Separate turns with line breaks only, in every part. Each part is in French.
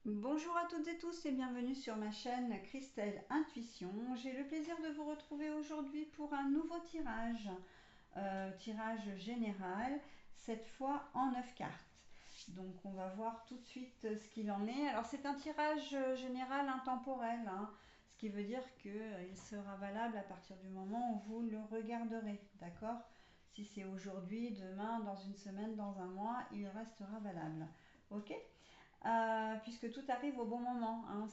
Bonjour à toutes et tous et bienvenue sur ma chaîne Christelle Intuition. J'ai le plaisir de vous retrouver aujourd'hui pour un nouveau tirage général, cette fois en 9 cartes. Donc on va voir tout de suite ce qu'il en est. Alors c'est un tirage général intemporel, hein, ce qui veut dire qu'il sera valable à partir du moment où vous le regarderez, d'accord? Si c'est aujourd'hui, demain, dans une semaine, dans un mois, il restera valable. Ok? Puisque tout arrive au bon moment, hein.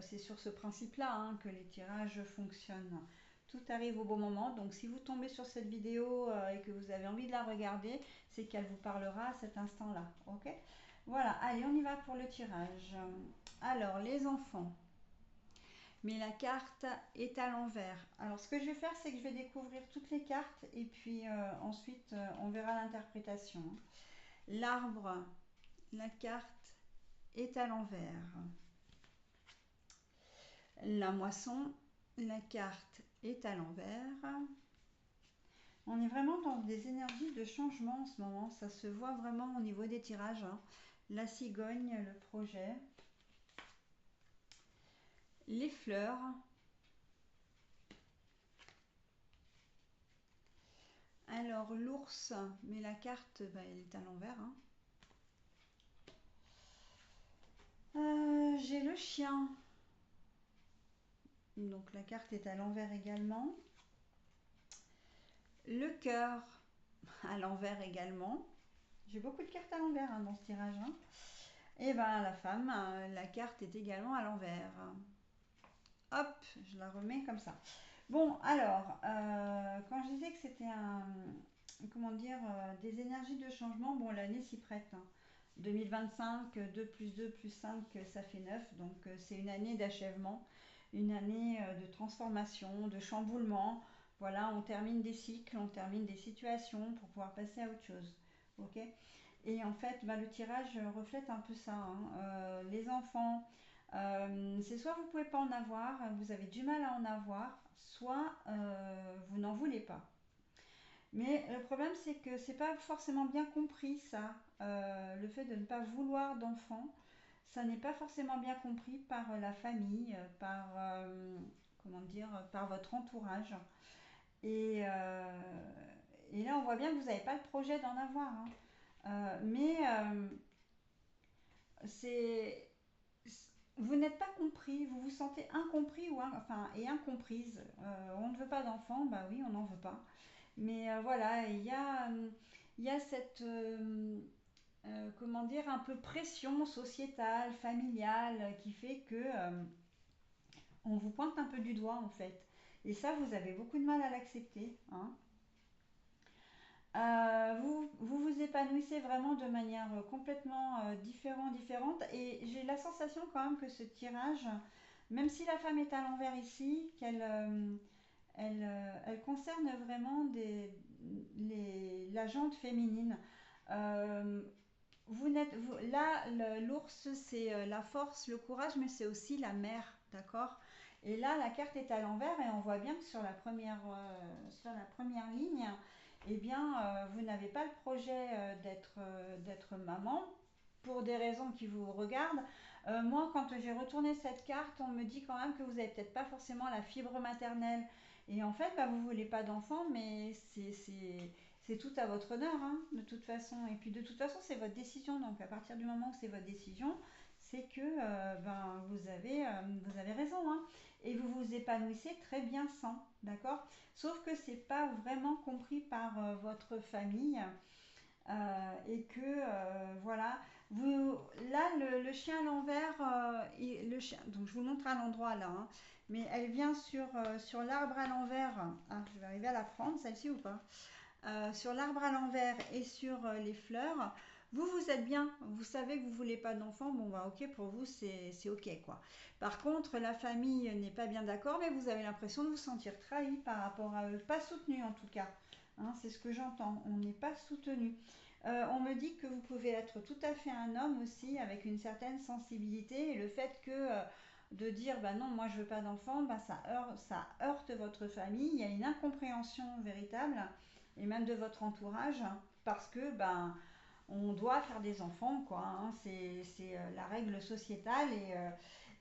C'est sur ce principe-là, hein, que les tirages fonctionnent. Tout arrive au bon moment, donc si vous tombez sur cette vidéo et que vous avez envie de la regarder, c'est qu'elle vous parlera à cet instant-là. Ok? Voilà, allez, on y va pour le tirage. Alors, les enfants, mais la carte est à l'envers. Alors, ce que je vais faire, c'est que je vais découvrir toutes les cartes et puis ensuite, on verra l'interprétation. L'arbre, la carte est à l'envers. La moisson, la carte est à l'envers. On est vraiment dans des énergies de changement en ce moment. Ça se voit vraiment au niveau des tirages, hein. La cigogne, le projet. Les fleurs. Alors l'ours, mais la carte, elle est à l'envers, hein. J'ai le chien. Donc la carte est à l'envers également. Le cœur, à l'envers également. J'ai beaucoup de cartes à l'envers, hein, dans ce tirage, hein. Et ben la femme, la carte est également à l'envers. Hop, je la remets comme ça. Bon, alors, quand je disais que c'était comment dire, des énergies de changement, bon, l'année s'y prête, hein. 2025, 2 plus 2 plus 5, ça fait 9. Donc, c'est une année d'achèvement, une année de transformation, de chamboulement. Voilà, on termine des cycles, on termine des situations pour pouvoir passer à autre chose. Ok? Et en fait, le tirage reflète un peu ça, hein. Les enfants, c'est soit vous ne pouvez pas en avoir, vous avez du mal à en avoir, soit vous n'en voulez pas. Mais le problème, c'est que c'est pas forcément bien compris ça. Le fait de ne pas vouloir d'enfants, ça n'est pas forcément bien compris par la famille, par comment dire, par votre entourage. Et, euh, et là, on voit bien que vous n'avez pas le projet d'en avoir, hein. Mais c'est vous n'êtes pas compris, vous vous sentez incompris enfin, et incomprise. On ne veut pas d'enfants, bah oui, on n'en veut pas. Mais voilà, il y a cette, comment dire, un peu pression sociétale, familiale, qui fait que on vous pointe un peu du doigt en fait. Et ça, vous avez beaucoup de mal à l'accepter, hein. Vous épanouissez vraiment de manière complètement différente. Et j'ai la sentation quand même que ce tirage, même si la femme est à l'envers ici, elle concerne vraiment la jante féminine. Euh, là, l'ours, c'est la force, le courage, mais c'est aussi la mère, d'accord? Et là, la carte est à l'envers et on voit bien que sur la première ligne, eh bien, vous n'avez pas le projet d'être maman pour des raisons qui vous regardent. Moi, quand j'ai retourné cette carte, on me dit quand même que vous n'avez peut-être pas forcément la fibre maternelle. Et en fait, vous ne voulez pas d'enfant, mais c'est tout à votre honneur, hein, de toute façon. Et puis de toute façon, c'est votre décision. Donc à partir du moment où c'est votre décision, c'est que vous avez raison, hein. Et vous vous épanouissez très bien sans, d'accord? Sauf que c'est pas vraiment compris par votre famille. Et que voilà, vous, là le chien à l'envers, le chien, donc je vous le montre à l'endroit là, hein, mais elle vient sur l'arbre à l'envers. Ah, je vais arriver à la prendre celle-ci ou pas? Sur l'arbre à l'envers et sur les fleurs, vous êtes bien, vous savez que vous voulez pas d'enfant, bon bah ok, pour vous c'est ok quoi. Par contre, la famille n'est pas bien d'accord, mais vous avez l'impression de vous sentir trahi par rapport à eux, pas soutenu en tout cas, hein, c'est ce que j'entends, on n'est pas soutenu. On me dit que vous pouvez être tout à fait un homme aussi avec une certaine sensibilité, et le fait que de dire bah non, moi je veux pas d'enfant, bah ça heurte votre famille, il y a une incompréhension véritable et même de votre entourage, parce que on doit faire des enfants, quoi, hein. C'est la règle sociétale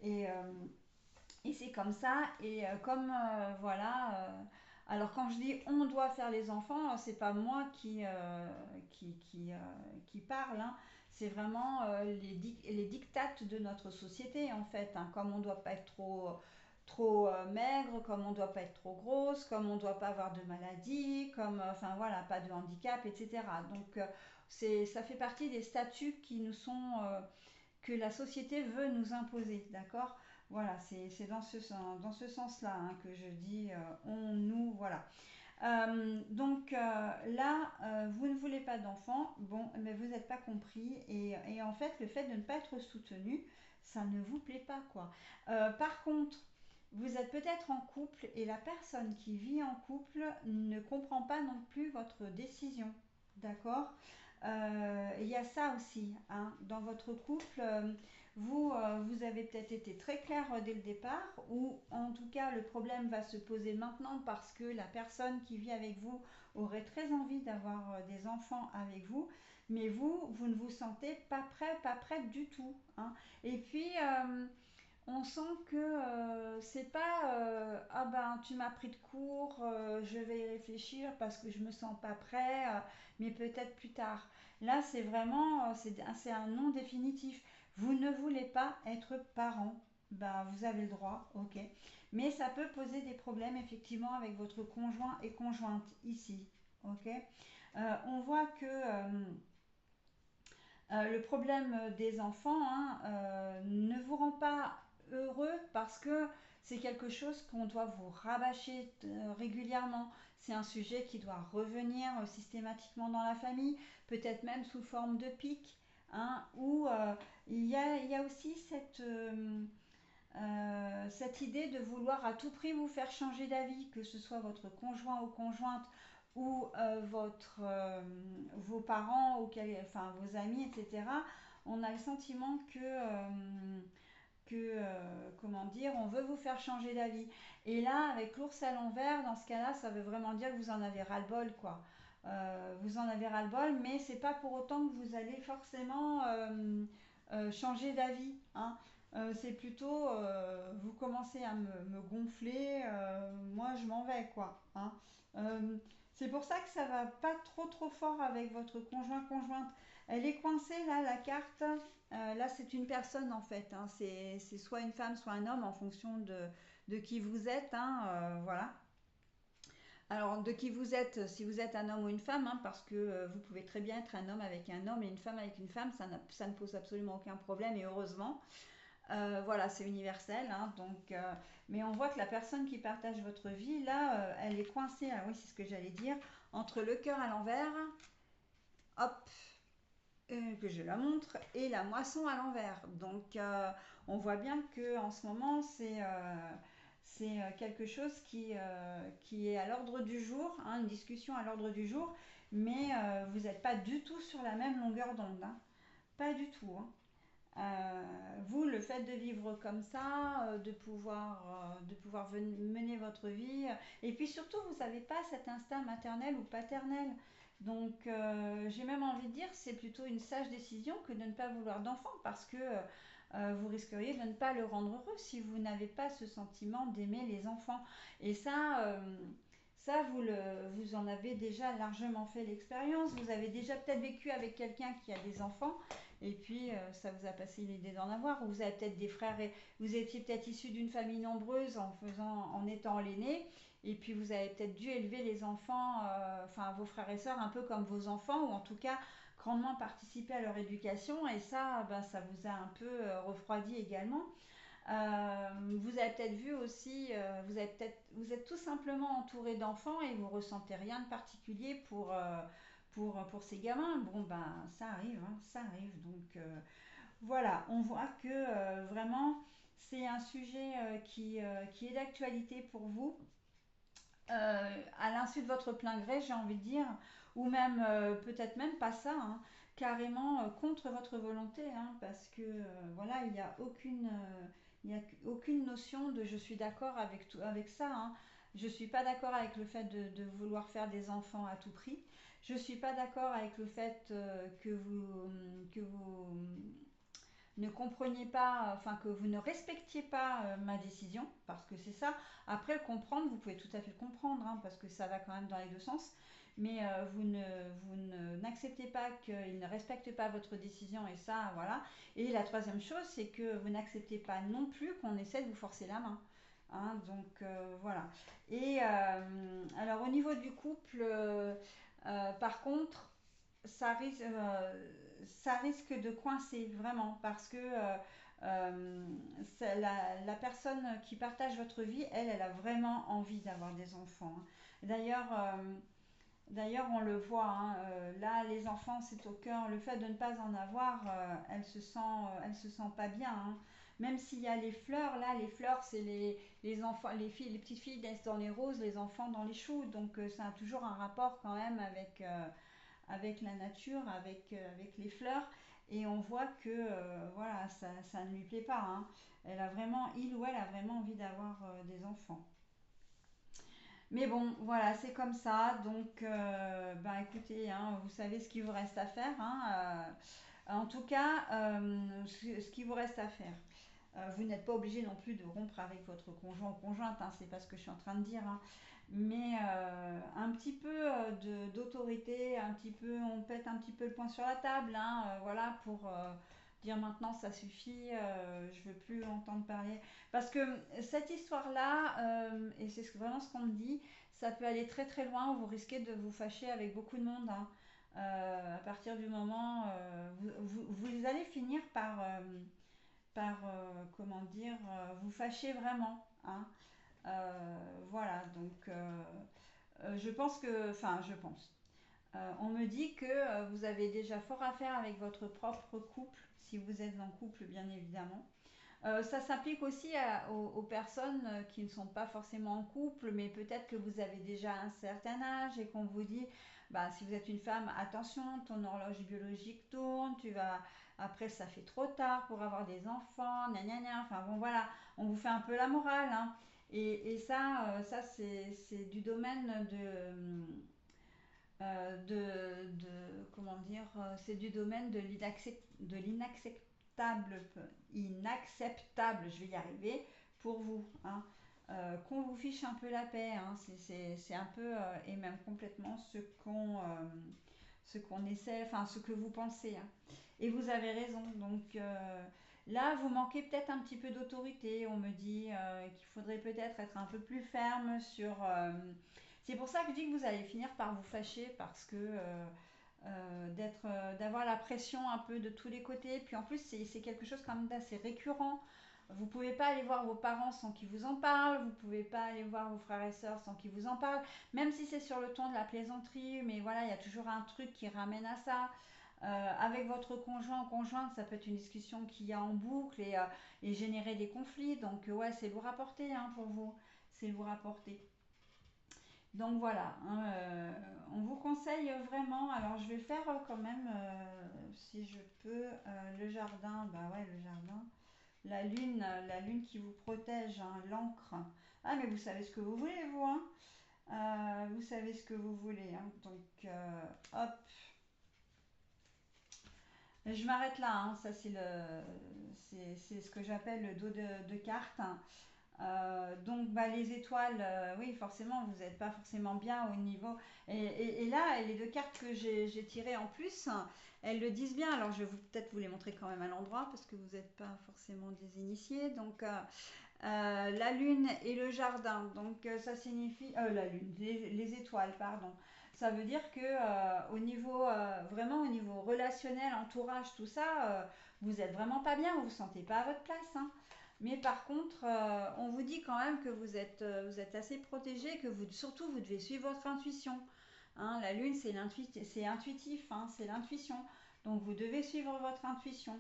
et, euh, et c'est comme ça. Et comme voilà. Alors quand je dis on doit faire les enfants, c'est pas moi qui parle, hein. C'est vraiment les dictates de notre société en fait, hein. Comme on doit pas être trop maigre, comme on doit pas être trop grosse, comme on doit pas avoir de maladie, comme enfin voilà, pas de handicap, etc. Donc ça fait partie des statuts qui nous sont que la société veut nous imposer, d'accord? Voilà, c'est dans ce sens-là, hein, que je dis on, nous, voilà. Là, vous ne voulez pas d'enfant, bon, mais vous n'êtes pas compris, et en fait, le fait de ne pas être soutenu, ça ne vous plaît pas, quoi. Par contre, vous êtes peut-être en couple et la personne qui vit en couple ne comprend pas non plus votre décision, d'accord? Il y a ça aussi, hein. Dans votre couple, vous avez peut-être été très clair dès le départ, ou en tout cas le problème va se poser maintenant parce que la personne qui vit avec vous aurait très envie d'avoir des enfants avec vous, mais vous ne vous sentez pas prête du tout, hein. Et puis, on sent que c'est pas ah ben tu m'as pris de court, je vais y réfléchir parce que je me sens pas prêt, mais peut-être plus tard. Là, c'est vraiment c'est un non définitif. Vous ne voulez pas être parent, ben vous avez le droit, ok. Mais ça peut poser des problèmes effectivement avec votre conjoint et conjointe ici, ok. On voit que le problème des enfants, hein, ne vous rend pas heureux parce que c'est quelque chose qu'on doit vous rabâcher régulièrement. C'est un sujet qui doit revenir systématiquement dans la famille, peut-être même sous forme de pic, hein, où il y a aussi cette idée de vouloir à tout prix vous faire changer d'avis, que ce soit votre conjoint ou conjointe ou vos parents ou enfin, vos amis, etc. On a le sentiment comment dire, on veut vous faire changer d'avis. Et là, avec l'ours à l'envers, dans ce cas-là, ça veut vraiment dire que vous en avez ras-le-bol, quoi. Vous en avez ras-le-bol, mais c'est pas pour autant que vous allez forcément changer d'avis, hein. C'est plutôt vous commencez à me gonfler, moi je m'en vais, quoi, hein. Euh, c'est pour ça que ça va pas trop fort avec votre conjoint-conjointe. Elle est coincée là, la carte. Là, c'est une personne en fait, hein. C'est soit une femme, soit un homme en fonction de qui vous êtes, hein, voilà. Alors, de qui vous êtes, si vous êtes un homme ou une femme, hein, parce que vous pouvez très bien être un homme avec un homme et une femme avec une femme, ça ne pose absolument aucun problème et heureusement. Voilà, c'est universel, hein, donc, mais on voit que la personne qui partage votre vie, là, elle est coincée, ah oui, c'est ce que j'allais dire, entre le cœur à l'envers, hop, que je la montre, et la moisson à l'envers. Donc, on voit bien que en ce moment, c'est quelque chose qui est à l'ordre du jour, hein, une discussion à l'ordre du jour, mais vous n'êtes pas du tout sur la même longueur d'onde, hein. Pas du tout, hein. Vous, le fait de vivre comme ça, de pouvoir mener votre vie, et puis surtout, vous n'avez pas cet instinct maternel ou paternel. Donc, j'ai même envie de dire, c'est plutôt une sage décision que de ne pas vouloir d'enfant, parce que vous risqueriez de ne pas le rendre heureux si vous n'avez pas ce sentiment d'aimer les enfants. Et ça vous en avez déjà largement fait l'expérience. Vous avez déjà peut-être vécu avec quelqu'un qui a des enfants et puis ça vous a passé l'idée d'en avoir. Ou vous avez peut-être des frères et vous étiez peut-être issu d'une famille nombreuse en étant l'aîné. Et puis vous avez peut-être dû élever les enfants, enfin vos frères et sœurs un peu comme vos enfants ou en tout cas grandement participer à leur éducation et ça, ben, ça vous a un peu refroidi également. Vous avez peut-être vu aussi, vous êtes tout simplement entouré d'enfants et vous ressentez rien de particulier pour ces gamins. Bon, ben, ça arrive, hein, ça arrive. Donc, voilà, on voit que vraiment, c'est un sujet qui est d'actualité pour vous, à l'insu de votre plein gré, j'ai envie de dire, ou même, peut-être même pas ça, hein, carrément contre votre volonté, hein, parce que voilà, il y a aucune notion de je suis d'accord avec tout, avec ça, hein. Je suis pas d'accord avec le fait de vouloir faire des enfants à tout prix. Je suis pas d'accord avec le fait que vous ne compreniez pas, enfin que vous ne respectiez pas ma décision, parce que c'est ça. Après, le comprendre, vous pouvez tout à fait le comprendre, hein, parce que ça va quand même dans les deux sens. Mais n'acceptez pas qu'il ne respecte pas votre décision, et ça, voilà. Et la troisième chose, c'est que vous n'acceptez pas non plus qu'on essaie de vous forcer la main. Hein, donc voilà. Et alors au niveau du couple, par contre, ça risque, ça risque de coincer vraiment parce que la personne qui partage votre vie, elle a vraiment envie d'avoir des enfants. Hein. D'ailleurs, D'ailleurs, on le voit, hein, là, les enfants, c'est au cœur. Le fait de ne pas en avoir, elle se sent pas bien. Hein. Même s'il y a les fleurs, là, les fleurs, c'est les enfants, les filles, les petites filles naissent dans les roses, les enfants dans les choux. Donc, ça a toujours un rapport quand même avec la nature, avec les fleurs. Et on voit que, voilà, ça ne lui plaît pas. Hein. Elle a vraiment, il ou elle a vraiment envie d'avoir des enfants. Mais bon, voilà, c'est comme ça. Donc, ben écoutez, hein, vous savez ce qu'il vous reste à faire. Hein, en tout cas, ce qu'il vous reste à faire. Vous n'êtes pas obligé non plus de rompre avec votre conjoint ou conjointe, hein, c'est pas ce que je suis en train de dire. Hein. Mais un petit peu d'autorité, un petit peu, on pète un petit peu le poing sur la table, hein, voilà, pour dire maintenant ça suffit, je veux plus entendre parler. Parce que cette histoire-là, et c'est vraiment ce qu'on me dit, ça peut aller très très loin, vous risquez de vous fâcher avec beaucoup de monde. Hein. À partir du moment, vous allez finir par comment dire, vous fâcher vraiment. Hein. Voilà, donc je pense que, enfin je pense, on me dit que vous avez déjà fort à faire avec votre propre couple, si vous êtes en couple bien évidemment. Ça s'applique aussi aux personnes qui ne sont pas forcément en couple, mais peut-être que vous avez déjà un certain âge et qu'on vous dit, bah, si vous êtes une femme, attention, ton horloge biologique tourne, tu vas, après ça fait trop tard pour avoir des enfants, gna gna gna. Enfin bon voilà, on vous fait un peu la morale. Hein. Et ça, c'est du domaine comment dire, c'est du domaine de l'inacceptable, je vais y arriver, pour vous. Hein. Qu'on vous fiche un peu la paix, hein, c'est un peu, et même complètement ce qu'on essaie, enfin ce que vous pensez. Hein. Et vous avez raison, donc là vous manquez peut-être un petit peu d'autorité, on me dit qu'il faudrait peut-être être un peu plus ferme sur... c'est pour ça que je dis que vous allez finir par vous fâcher parce que d'avoir la pression un peu de tous les côtés. Puis en plus, c'est quelque chose quand même d'assez récurrent. Vous pouvez pas aller voir vos parents sans qu'ils vous en parlent. Vous pouvez pas aller voir vos frères et sœurs sans qu'ils vous en parlent. Même si c'est sur le ton de la plaisanterie, mais voilà, il y a toujours un truc qui ramène à ça. Avec votre conjoint ou conjointe, ça peut être une discussion qui a en boucle et générer des conflits. Donc ouais, c'est lourd à porter hein, pour vous. C'est lourd à porter. Donc voilà, hein, on vous conseille vraiment. Alors je vais faire quand même, si je peux, le jardin. Bah ouais, le jardin. La lune qui vous protège, hein, l'encre. Ah mais vous savez ce que vous voulez, vous, hein. Vous savez ce que vous voulez. Hein. Donc hop, je m'arrête là. Hein. Ça c'est ce que j'appelle le dos de carte. Hein. Donc bah, les étoiles, oui forcément vous n'êtes pas forcément bien au niveau. Et là les deux cartes que j'ai tirées en plus, elles le disent bien. Alors je vais peut-être vous les montrer quand même à l'endroit parce que vous n'êtes pas forcément des initiés. Donc la lune et le jardin. Donc ça signifie la lune, les étoiles, pardon. Ça veut dire que au niveau vraiment au niveau relationnel, entourage, tout ça, vous êtes vraiment pas bien, vous vous sentez pas à votre place. Hein. Mais par contre, on vous dit quand même que vous êtes assez protégé, que vous, surtout vous devez suivre votre intuition. Hein, la lune, c'est intuitif, hein, c'est l'intuition. Donc vous devez suivre votre intuition.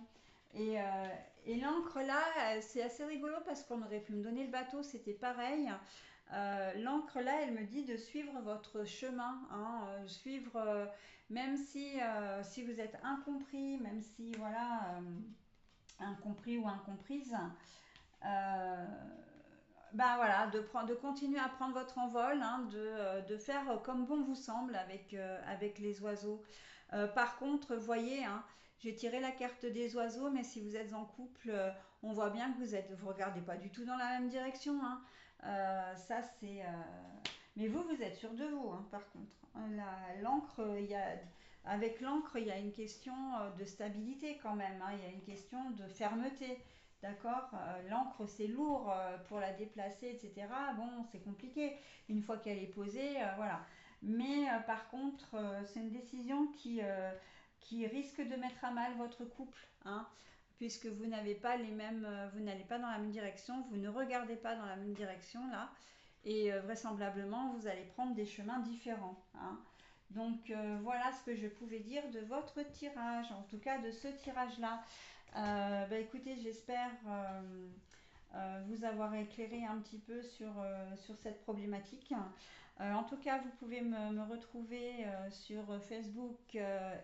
Et, euh, et l'encre là, c'est assez rigolo parce qu'on aurait pu me donner le bateau, c'était pareil. L'encre là, elle me dit de suivre votre chemin, hein, suivre, même si vous êtes incompris, même si voilà, incompris ou incomprise, euh, Ben voilà, de continuer à prendre votre envol, hein, de faire comme bon vous semble avec les oiseaux. Par contre, voyez, hein, j'ai tiré la carte des oiseaux, mais si vous êtes en couple, on voit bien que vous regardez pas du tout dans la même direction, hein. Ça c'est. Mais vous êtes sûr de vous, hein, par contre. L'encre, avec l'encre, il y a une question de stabilité quand même, hein. Il y a une question de fermeté. D'accord. L'encre, c'est lourd pour la déplacer, etc. Bon, c'est compliqué. Une fois qu'elle est posée, voilà. Mais par contre, c'est une décision qui risque de mettre à mal votre couple, hein, puisque vous n'avez pas les mêmes, vous n'allez pas dans la même direction, vous ne regardez pas dans la même direction là, et vraisemblablement vous allez prendre des chemins différents, hein. Donc voilà ce que je pouvais dire de votre tirage, en tout cas de ce tirage-là. Bah écoutez, j'espère vous avoir éclairé un petit peu sur cette problématique. En tout cas, vous pouvez me retrouver sur Facebook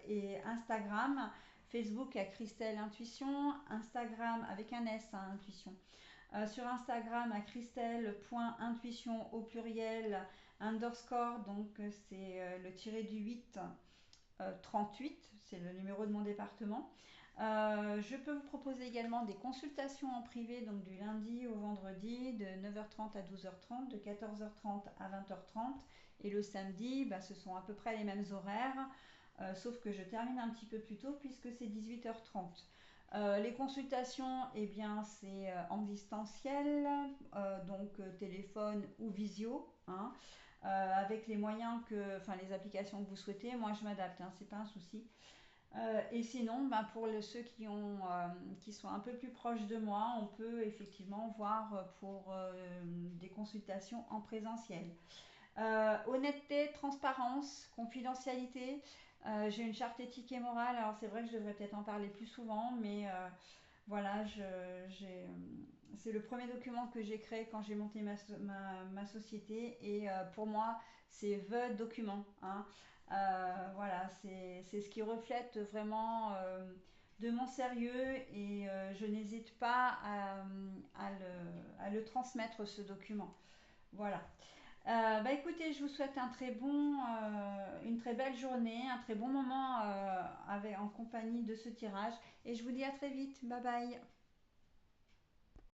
et Instagram. Facebook à Christelle Intuition, Instagram avec un S, hein, Intuition. Sur Instagram à christelle.intuition au pluriel underscore, donc c'est le tiré du 8 38, c'est le numéro de mon département. Je peux vous proposer également des consultations en privé, donc du lundi au vendredi, de 9h30 à 12h30, de 14h30 à 20h30. Et le samedi, bah, ce sont à peu près les mêmes horaires, sauf que je termine un petit peu plus tôt puisque c'est 18h30. Les consultations, eh bien, c'est en distanciel, donc téléphone ou visio, hein, avec les moyens enfin les applications que vous souhaitez. Moi, je m'adapte, hein, c'est pas un souci. Et sinon, ben, pour ceux qui sont un peu plus proches de moi, on peut effectivement voir pour des consultations en présentiel. Honnêteté, transparence, confidentialité. J'ai une charte éthique et morale, alors c'est vrai que je devrais peut-être en parler plus souvent, mais voilà, c'est le premier document que j'ai créé quand j'ai monté ma société et pour moi, c'est the document, hein. Voilà, c'est ce qui reflète vraiment de mon sérieux et je n'hésite pas à le transmettre, ce document. Voilà. Bah écoutez, je vous souhaite une très belle journée, un très bon moment en compagnie de ce tirage et je vous dis à très vite. Bye bye.